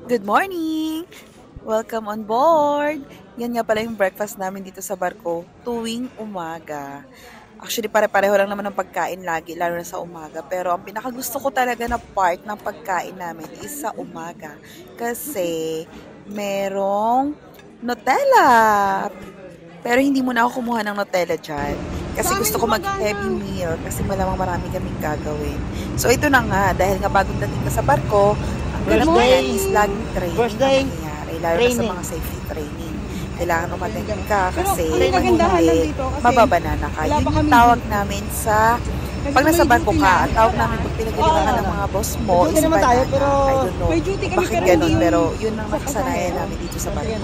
Good morning! Welcome on board! Yan nga pala yung breakfast namin dito sa barko tuwing umaga. Actually, pare-pareho lang naman ng pagkain lagi, lalo na sa umaga. Pero ang pinakagusto ko talaga na part ng pagkain namin is sa umaga. Kasi merong Nutella! Pero hindi muna ako kumuha ng Nutella dyan. Kasi gusto ko mag-heavy meal kasi malamang marami kaming gagawin. So ito na nga, dahil nga bagong dating ka sa barko, ang ganap na yan is laging training First na day, mangyayari, lalo na sa training. mga safety training. Kailangan umattend ka kasi Pero kagandahan lang manuhuli, dito kasi mababanana ka. wala Yun pa yung kaming tawag duty. namin sa Kasi pag nasa may barko duty ka, na. ang tawag namin pag pinagalibangan ng mga boss mo May duty is naman tayo, banana. pero I don't know may duty kami, bakit pero ganun, hindi pero yung yun ang sa nakasanayan pasahero. namin dito sa barko. Yan.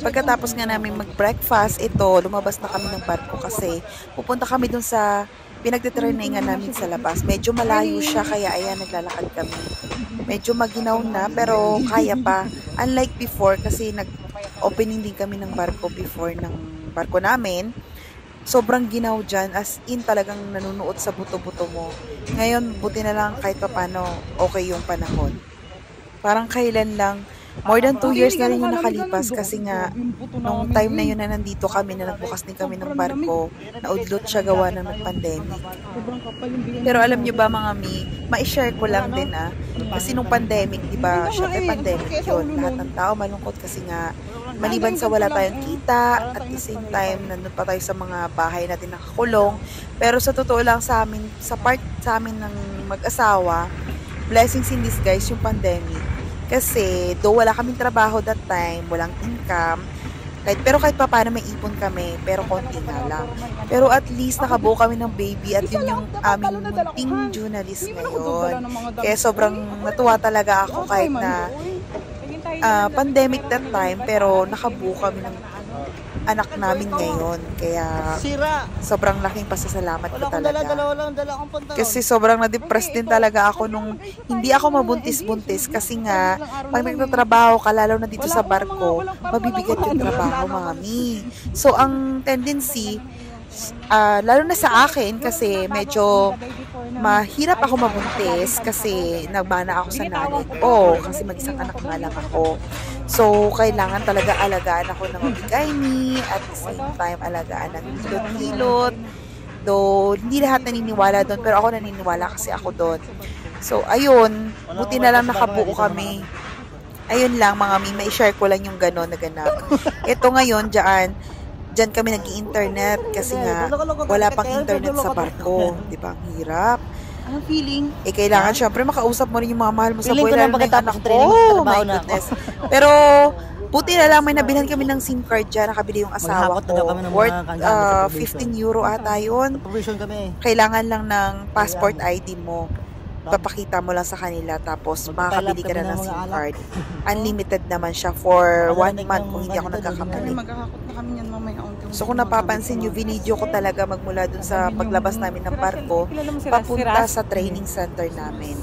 Pagkatapos nga namin mag-breakfast, ito, lumabas na kami ng barko kasi pupunta kami dun sa pinagtitrainingan namin sa labas. Medyo malayo siya, kaya ayan, naglalakad kami. Medyo maginaw na, pero kaya pa. Unlike before, kasi nag-opening din kami ng barko before ng barko namin. Sobrang ginaw dyan, as in talagang nanunuot sa buto-buto mo. Ngayon, buti na lang kahit papano okay yung panahon. Parang kailan lang, more than 2 years na rin yung nakalipas kasi nga, nung time na yun na nandito kami, na nagbukas din kami ng barko, naudlot siya gawa ng pandemic. Pero alam nyo ba mga ma-share ko lang din kasi nung pandemic, di ba, syempre pandemic yun, lahat ng tao malungkot kasi nga, maliban sa wala tayong kita, at the same time, nandun pa tayo sa mga bahay natin nakakulong, pero sa totoo lang sa amin, sa part sa amin ng mag-asawa, blessings in disguise yung pandemic. Kasi, though wala kaming trabaho that time, walang income, pero kahit pa paano may ipon kami, pero konti nga lang. Pero at least nakabuo kami ng baby at yun yung aming munting journalist ngayon. Kaya sobrang natuwa talaga ako kahit na pandemic that time, pero nakabuo kami ng anak namin ngayon. Kaya Sira. sobrang laking pasasalamat ko Wala akong dala, talaga. dalawa lang dala akong pantalon. Kasi sobrang na-depress din talaga ako nung hindi ako mabuntis-buntis kasi nga, pag nagtatrabaho ka, lalo na dito sa barko, mabibigat yung trabaho, mami. So, ang tendency, lalo na sa akin, kasi medyo mahirap ako mabuntis kasi nagbana ako sa nanay ko kasi mag-isang anak nga lang ako. So, kailangan talaga alagaan ako ng bigayni at the same time alagaan ng hilot-hilot. Though, hindi lahat naniniwala doon, pero ako naniniwala kasi ako doon. So, ayun, buti na lang nakabuo kami. Ayun lang, mga may share ko lang yung gano'n na ganap. Ito ngayon, dyan kami nag-internet kasi nga wala pang internet sa barko. Di ba? Ang hirap. Anong feeling? Kailangan syempre makausap mo rin yung mga mahal mo sa Feeling buhay. ko na Lalo na yung pagkatapos anak ng training, ko. trabaho My na ako. goodness. Pero, buti na lang may nabilhan kami ng SIM card dyan. Nakabili yung asawa Maghapot na daw ko. kami ng mga Worth kanggamit sa provision. 15 euro ata yun. Provision kami eh. Kailangan lang ng passport ID mo. Papakita mo lang sa kanila tapos makakabili ka na ng SIM card. Unlimited naman siya for 1 month kung hindi ako nagkakamali. Magkakakot na kami yan mamaya. So kung napapansin nyo, video ko talaga magmula dun sa paglabas namin ng barko, papunta sa training center namin.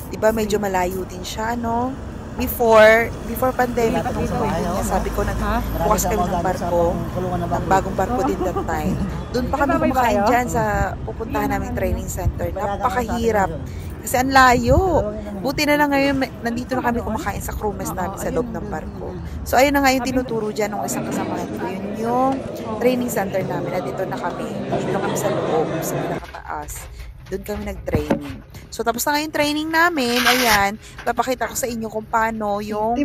Diba medyo malayo din siya, no? Before pandemic, nung sabi ko, nagbukas kami ng barko, ng bagong barko din that time. Doon pa kami kumakain dyan sa pupuntahan namin training center. Napakahirap. Kasi ang layo. Buti na lang ngayon, nandito na kami kumakain sa crewmess namin sa loob ng barko. So, ayun na nga yung tinuturo dyan ng isang kasamahan ko. Yun yung training center namin. At dito na kami. Dito kami sa loob, sa pinakataas. Doon kami nag-training. So, tapos na nga yung training namin. Ayan, papakita ko sa inyo kung paano yung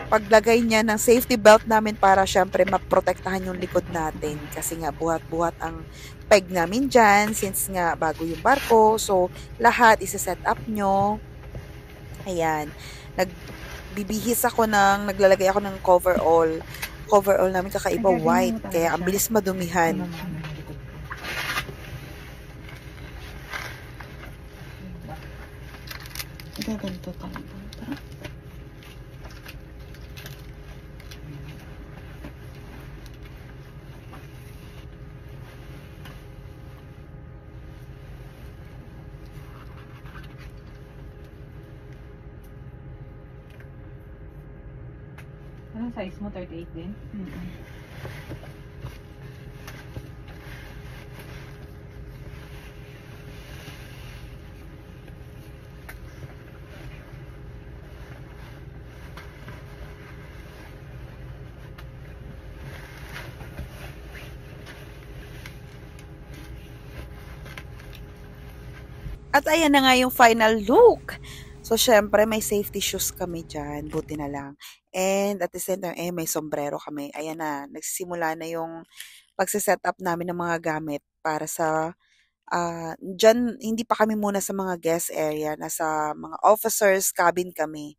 paglagay niya ng safety belt namin para syempre maprotektahan yung likod natin. Kasi nga, buhat-buhat ang peg namin dyan since nga bago yung barko. So, lahat isa-set up nyo. Ayan. Nagbibihis ako naglalagay ako ng coverall. Coverall namin kakaiba white. Kaya ang bilis madumihan. Gaganto talaga. Anong size mo? 38 din? At ayan na nga yung final look. So, syempre, may safety shoes kami dyan. Buti na lang. And at the same time, may sombrero kami. Ayan na, nagsisimula na yung pagsiset up namin ng mga gamit para sa, dyan, hindi pa kami muna sa mga guest area. Nasa mga officers cabin kami.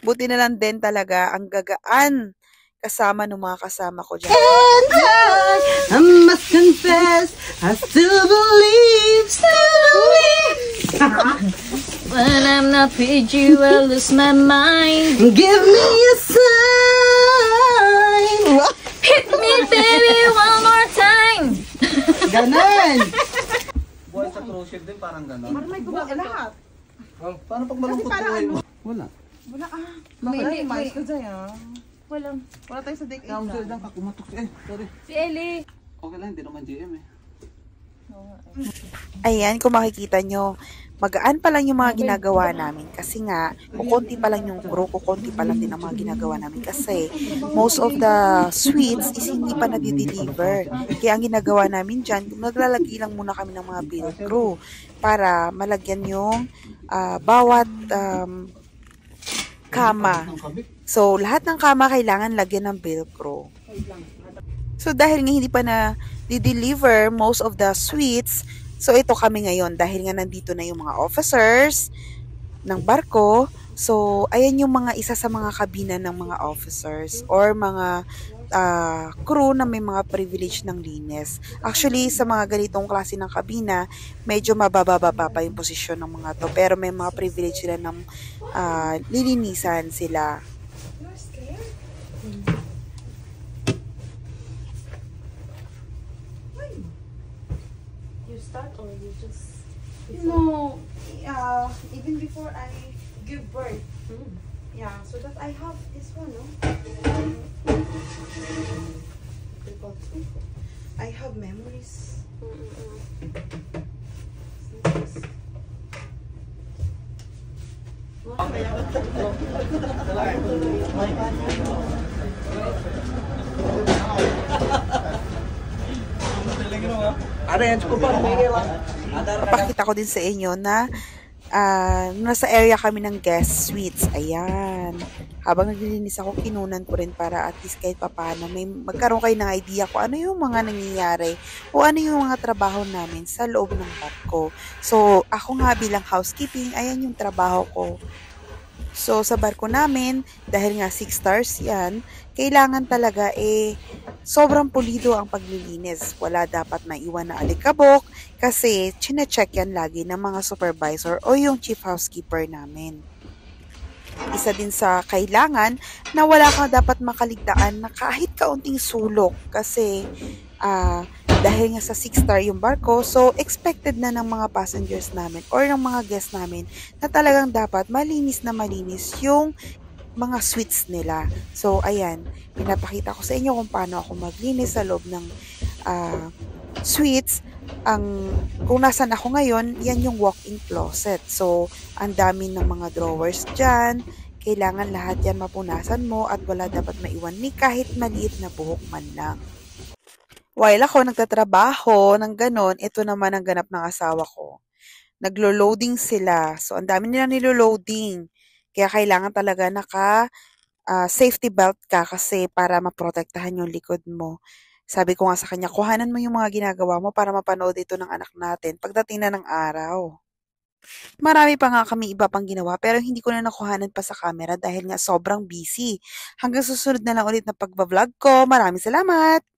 Buti na lang din talaga, ang gagaan kasama ng mga kasama ko dyan. I must confess, I still believe. When I'm not with you, I lose my mind. Give me a sign. Hit me, baby, one more time. Ganon. Buhay sa cruise ship din parang ganon. May gumagana lahat. Paano pag malungkot buhay mo? Wala. Wala May- mais ko dyan Walang. Wala tayo sa deck 8 Council lang ka kumatok. Sorry. Si Ellie. Okay lang, hindi naman GM eh. Ayan, kung makikita nyo, magaan pa lang yung mga ginagawa namin. Kasi nga, kukunti pa lang yung crew, kukunti pa lang din ang mga ginagawa namin. Kasi, most of the sweets is hindi pa nadi-deliver. Kaya ang ginagawa namin dyan, naglalagay lang muna kami ng mga bill crew para malagyan yung bawat kama. So, lahat ng kama kailangan lagyan ng Velcro. So, dahil nga hindi pa na di-deliver most of the sweets, so ito kami ngayon dahil nga nandito na yung mga officers ng barko. So, ayan yung mga isa sa mga kabina ng mga officers or mga crew na may mga privilege ng linis. Actually, sa mga ganitong klase ng kabina, medyo mabababa pa yung posisyon ng mga to. Pero may mga privilege sila ng lilinisan sila. You start or you just... No, even before I give birth. Yeah, so that I have this one, no? I have memories. Papakita ko din sa inyo na nasa area kami ng guest suites. Ayan. Habang naglilinis ako, kinunan ko rin para at least kahit papano may magkaroon kayo ng idea kung ano yung mga nangyayari o ano yung mga trabaho namin sa loob ng barko. So, ako nga bilang housekeeping, ayan yung trabaho ko. So, sa barko namin, dahil nga 6 stars yan, kailangan talaga sobrang pulido ang paglilinis. Wala dapat maiwan na alikabok kasi chine-check yan lagi ng mga supervisor o yung chief housekeeper namin. Isa din sa kailangan na wala kang dapat makaligtaan na kahit kaunting sulok kasi dahil nga sa 6-star yung barko, so expected na ng mga passengers namin or ng mga guests namin na talagang dapat malinis na malinis yung mga suites nila. So, ayan, pinapakita ko sa inyo kung paano ako maglinis sa loob ng suites. Kung nasan ako ngayon, yan yung walk-in closet. So, ang dami ng mga drawers dyan. Kailangan lahat yan mapunasan mo at wala dapat maiwan ni kahit maliit na buhok man lang. While ako nagtatrabaho ng ganon, ito naman ang ganap ng asawa ko. Naglo-loading sila. So, ang dami nila nilo-loading. Kaya kailangan talaga safety belt ka kasi para maprotektahan yung likod mo. Sabi ko nga sa kanya, kuhanan mo yung mga ginagawa mo para mapanood ito ng anak natin pagdating na ng araw. Marami pa nga kami iba pang ginawa pero hindi ko na nakuhanan pa sa camera dahil nga sobrang busy. Hanggang susunod na lang ulit na pagbablog ko. Maraming salamat!